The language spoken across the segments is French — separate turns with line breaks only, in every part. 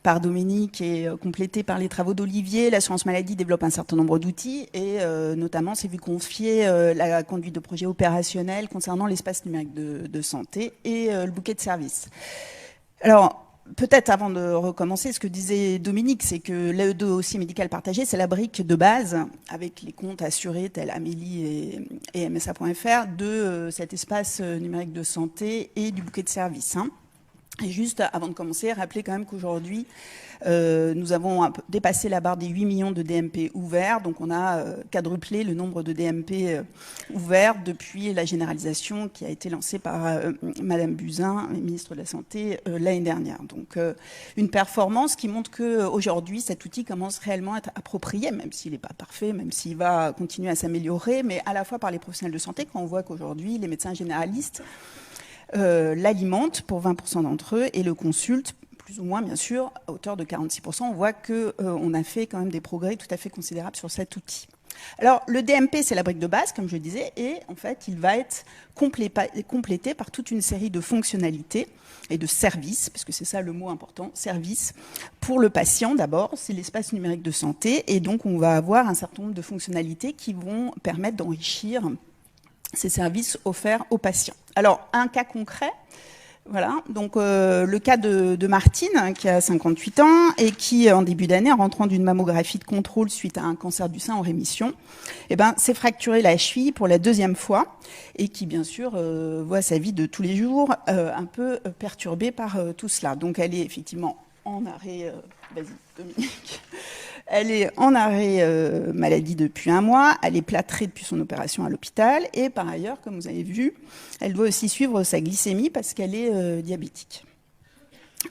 par Dominique et complété par les travaux d'Olivier, l'assurance maladie développe un certain nombre d'outils et notamment s'est vu confier la conduite de projets opérationnels concernant l'espace numérique de santé et le bouquet de services. Alors, peut-être avant de recommencer, ce que disait Dominique, c'est que le dossier médical partagé, c'est la brique de base, avec les comptes assurés tels Amélie et MSA.fr, de cet espace numérique de santé et du bouquet de services. Et juste avant de commencer, rappeler quand même qu'aujourd'hui, nous avons dépassé la barre des 8 millions de DMP ouverts. Donc on a quadruplé le nombre de DMP ouverts depuis la généralisation qui a été lancée par Madame Buzyn, ministre de la Santé, l'année dernière. Donc une performance qui montre qu'aujourd'hui, cet outil commence réellement à être approprié, même s'il n'est pas parfait, même s'il va continuer à s'améliorer, mais à la fois par les professionnels de santé, quand on voit qu'aujourd'hui, les médecins généralistes l'alimente pour 20% d'entre eux et le consulte plus ou moins, bien sûr, à hauteur de 46%. On voit qu'on a fait quand même des progrès tout à fait considérables sur cet outil. Alors, le DMP, c'est la brique de base, comme je disais, et en fait, il va être complété par toute une série de fonctionnalités et de services, parce que c'est ça le mot important, services, pour le patient d'abord, c'est l'espace numérique de santé, et donc on va avoir un certain nombre de fonctionnalités qui vont permettre d'enrichir ces services offerts aux patients. Alors, un cas concret, voilà, donc le cas de Martine, qui a 58 ans et qui, en début d'année, en rentrant d'une mammographie de contrôle suite à un cancer du sein en rémission, s'est fracturé la cheville pour la 2e fois et qui, bien sûr, voit sa vie de tous les jours un peu perturbée par tout cela. Donc, elle est effectivement en arrêt... Vas-y, Dominique. Elle est en arrêt maladie depuis 1 mois, elle est plâtrée depuis son opération à l'hôpital et par ailleurs, comme vous avez vu, elle doit aussi suivre sa glycémie parce qu'elle est diabétique.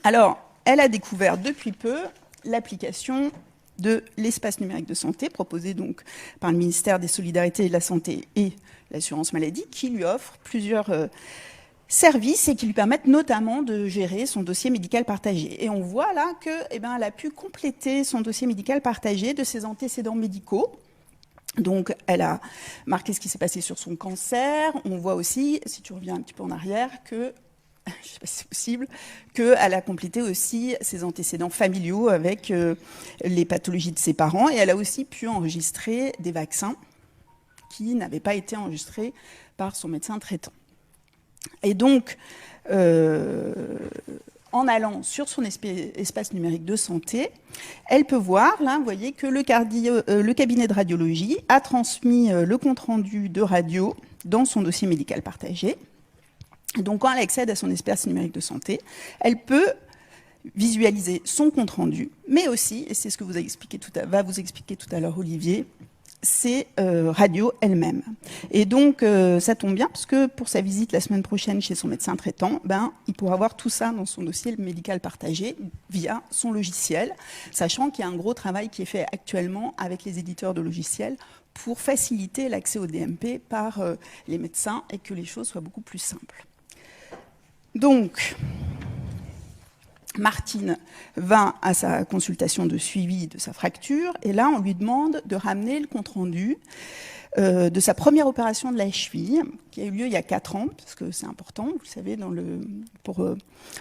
Alors, elle a découvert depuis peu l'application de l'espace numérique de santé proposé donc par le ministère des Solidarités et de la Santé et l'assurance maladie qui lui offre plusieurs services et qui lui permettent notamment de gérer son dossier médical partagé. Et on voit là qu'elle a pu compléter son dossier médical partagé de ses antécédents médicaux. Donc, elle a marqué ce qui s'est passé sur son cancer. On voit aussi, si tu reviens un petit peu en arrière, que, je ne sais pas si c'est possible, qu'elle a complété aussi ses antécédents familiaux avec les pathologies de ses parents. Et elle a aussi pu enregistrer des vaccins qui n'avaient pas été enregistrés par son médecin traitant. Et donc, en allant sur son espace numérique de santé, elle peut voir, là, vous voyez, que le cabinet de radiologie a transmis le compte-rendu de radio dans son dossier médical partagé. Donc, quand elle accède à son espace numérique de santé, elle peut visualiser son compte-rendu, mais aussi, et c'est ce que va vous expliquer tout à l'heure Olivier, c'est radio elle-même. Et donc, ça tombe bien, parce que pour sa visite la semaine prochaine chez son médecin traitant, il pourra avoir tout ça dans son dossier médical partagé via son logiciel, sachant qu'il y a un gros travail qui est fait actuellement avec les éditeurs de logiciels pour faciliter l'accès au DMP par les médecins et que les choses soient beaucoup plus simples. Donc, Martine va à sa consultation de suivi de sa fracture et là, on lui demande de ramener le compte-rendu de sa première opération de la cheville qui a eu lieu il y a 4 ans, parce que c'est important, vous le savez,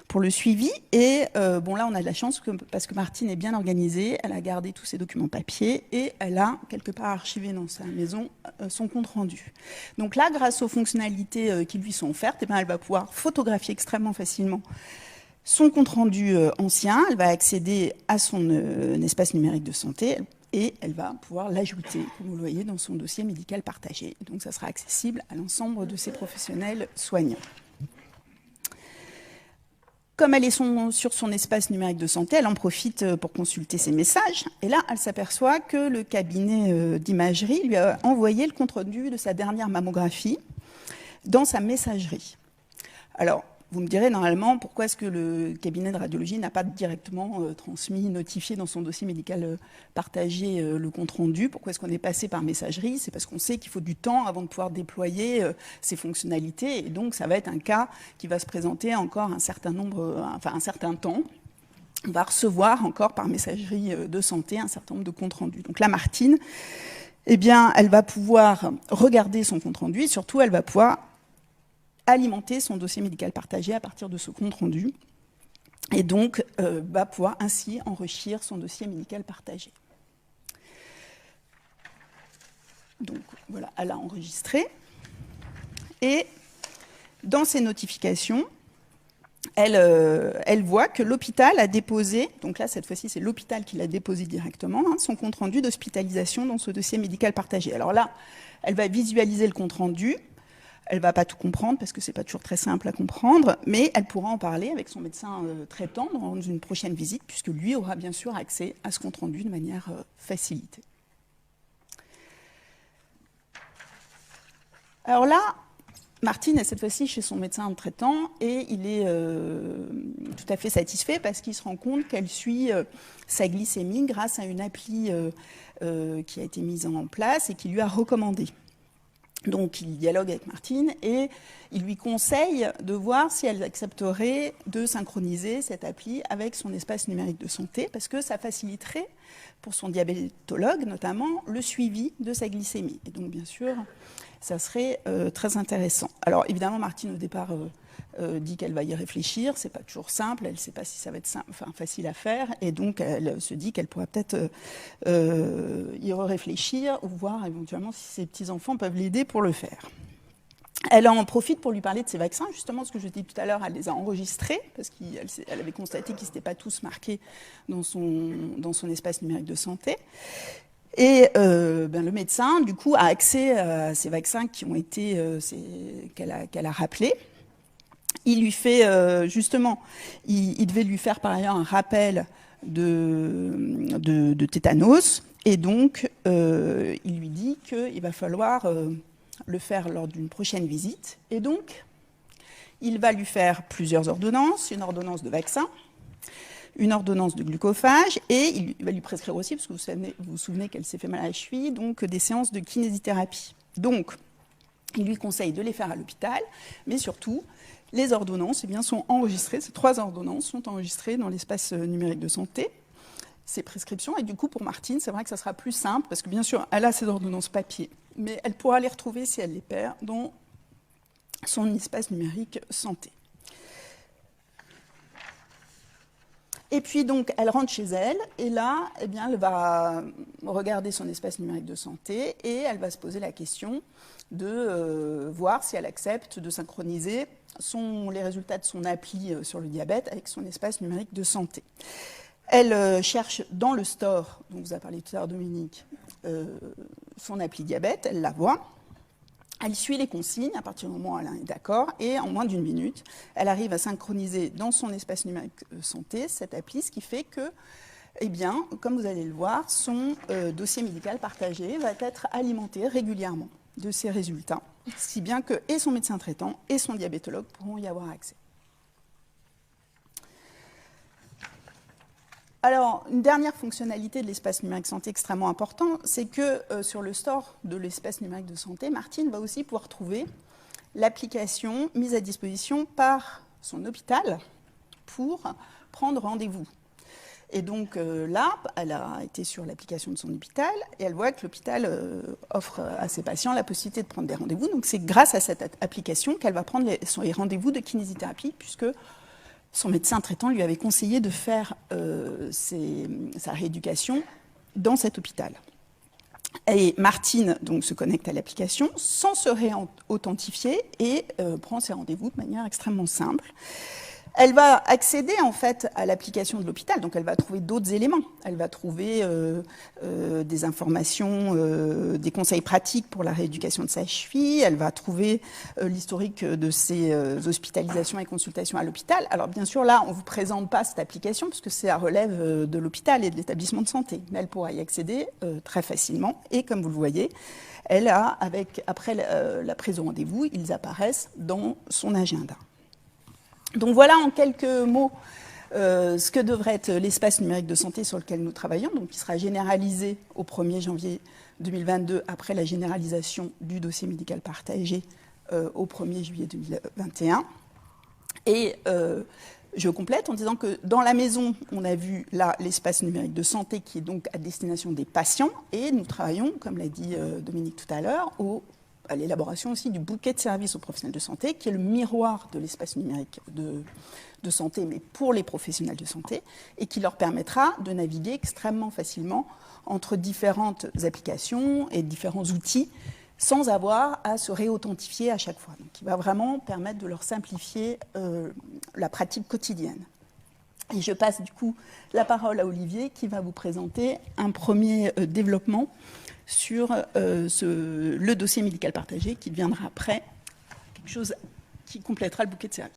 pour le suivi. Et là, on a de la chance parce que Martine est bien organisée, elle a gardé tous ses documents papier et elle a quelque part archivé dans sa maison son compte-rendu. Donc là, grâce aux fonctionnalités qui lui sont offertes, elle va pouvoir photographier extrêmement facilement son compte-rendu ancien, elle va accéder à son espace numérique de santé et elle va pouvoir l'ajouter, comme vous le voyez, dans son dossier médical partagé. Donc, ça sera accessible à l'ensemble de ses professionnels soignants. Comme elle est sur son espace numérique de santé, elle en profite pour consulter ses messages. Et là, elle s'aperçoit que le cabinet d'imagerie lui a envoyé le compte-rendu de sa dernière mammographie dans sa messagerie. Alors, vous me direz, normalement, pourquoi est-ce que le cabinet de radiologie n'a pas directement notifié dans son dossier médical partagé le compte-rendu? Pourquoi est-ce qu'on est passé par messagerie? C'est parce qu'on sait qu'il faut du temps avant de pouvoir déployer ces fonctionnalités. Et donc, ça va être un cas qui va se présenter encore un certain temps. On va recevoir encore par messagerie de santé un certain nombre de comptes rendus. Donc là, Martine, elle va pouvoir regarder son compte-rendu et surtout, elle va pouvoir alimenter son dossier médical partagé à partir de ce compte-rendu et donc va pouvoir ainsi enrichir son dossier médical partagé. Donc voilà, elle a enregistré. Et dans ses notifications, elle voit que l'hôpital a déposé, donc là cette fois-ci c'est l'hôpital qui l'a déposé directement, son compte-rendu d'hospitalisation dans ce dossier médical partagé. Alors là, elle va visualiser le compte-rendu, elle ne va pas tout comprendre parce que ce n'est pas toujours très simple à comprendre, mais elle pourra en parler avec son médecin traitant dans une prochaine visite, puisque lui aura bien sûr accès à ce compte-rendu de manière facilitée. Alors là, Martine est cette fois-ci chez son médecin traitant et il est tout à fait satisfait parce qu'il se rend compte qu'elle suit sa glycémie grâce à une appli qui a été mise en place et qui lui a recommandé. Donc il dialogue avec Martine et il lui conseille de voir si elle accepterait de synchroniser cette appli avec son espace numérique de santé parce que ça faciliterait pour son diabétologue notamment le suivi de sa glycémie. Et donc bien sûr, ça serait très intéressant. Alors évidemment, Martine au départ dit qu'elle va y réfléchir, c'est pas toujours simple, elle ne sait pas si ça va être facile à faire, et donc elle se dit qu'elle pourrait peut-être y réfléchir ou voir éventuellement si ses petits-enfants peuvent l'aider pour le faire. Elle en profite pour lui parler de ses vaccins, justement ce que je dis tout à l'heure, elle les a enregistrés, parce qu'elle avait constaté qu'ils n'étaient pas tous marqués dans son espace numérique de santé. Et le médecin, du coup, a accès à ces vaccins qui ont été qu'elle a rappelés. Il lui fait justement, il devait lui faire par ailleurs un rappel de tétanos, et donc il lui dit qu'il va falloir le faire lors d'une prochaine visite. Et donc, il va lui faire plusieurs ordonnances, une ordonnance de vaccin, une ordonnance de glucophage, et il va lui prescrire aussi, parce que vous vous souvenez qu'elle s'est fait mal à la cheville, donc des séances de kinésithérapie. Donc, il lui conseille de les faire à l'hôpital, mais surtout, les ordonnances sont enregistrées, ces 3 ordonnances sont enregistrées dans l'espace numérique de santé, ces prescriptions, et du coup, pour Martine, c'est vrai que ça sera plus simple, parce que bien sûr, elle a ces ordonnances papier, mais elle pourra les retrouver, si elle les perd, dans son espace numérique santé. Et puis donc, elle rentre chez elle, et là, elle va regarder son espace numérique de santé, et elle va se poser la question de voir si elle accepte de synchroniser les résultats de son appli sur le diabète avec son espace numérique de santé. Elle cherche dans le store, dont vous a parlé tout à l'heure Dominique, son appli diabète, elle la voit. Elle suit les consignes à partir du moment où elle est d'accord, et en moins d'1 minute, elle arrive à synchroniser dans son espace numérique santé cette appli, ce qui fait que, comme vous allez le voir, son dossier médical partagé va être alimenté régulièrement de ces résultats, si bien que et son médecin traitant et son diabétologue pourront y avoir accès. Alors, une dernière fonctionnalité de l'espace numérique santé extrêmement important, c'est que sur le store de l'espace numérique de santé, Martine va aussi pouvoir trouver l'application mise à disposition par son hôpital pour prendre rendez-vous. Et donc là, elle a été sur l'application de son hôpital et elle voit que l'hôpital offre à ses patients la possibilité de prendre des rendez-vous. Donc c'est grâce à cette application qu'elle va prendre les rendez-vous de kinésithérapie, puisque son médecin traitant lui avait conseillé de faire sa rééducation dans cet hôpital. Et Martine donc, se connecte à l'application sans se réauthentifier et prend ses rendez-vous de manière extrêmement simple. Elle va accéder en fait à l'application de l'hôpital, donc elle va trouver d'autres éléments. Elle va trouver des informations, des conseils pratiques pour la rééducation de sa cheville. Elle va trouver l'historique de ses hospitalisations et consultations à l'hôpital. Alors bien sûr, là, on ne vous présente pas cette application puisque ça relève de l'hôpital et de l'établissement de santé. Mais elle pourra y accéder très facilement. Et comme vous le voyez, elle a, après la prise de rendez-vous, ils apparaissent dans son agenda. Donc voilà en quelques mots ce que devrait être l'espace numérique de santé sur lequel nous travaillons, donc qui sera généralisé au 1er janvier 2022 après la généralisation du dossier médical partagé au 1er juillet 2021. Et je complète en disant que dans la maison, on a vu là l'espace numérique de santé qui est donc à destination des patients, et nous travaillons, comme l'a dit Dominique tout à l'heure, au à l'élaboration aussi du bouquet de services aux professionnels de santé, qui est le miroir de l'espace numérique de santé, mais pour les professionnels de santé, et qui leur permettra de naviguer extrêmement facilement entre différentes applications et différents outils, sans avoir à se réauthentifier à chaque fois. Donc, il va vraiment permettre de leur simplifier la pratique quotidienne. Et je passe du coup la parole à Olivier, qui va vous présenter un premier développement sur le dossier médical partagé, qui deviendra après quelque chose qui complétera le bouquet de services.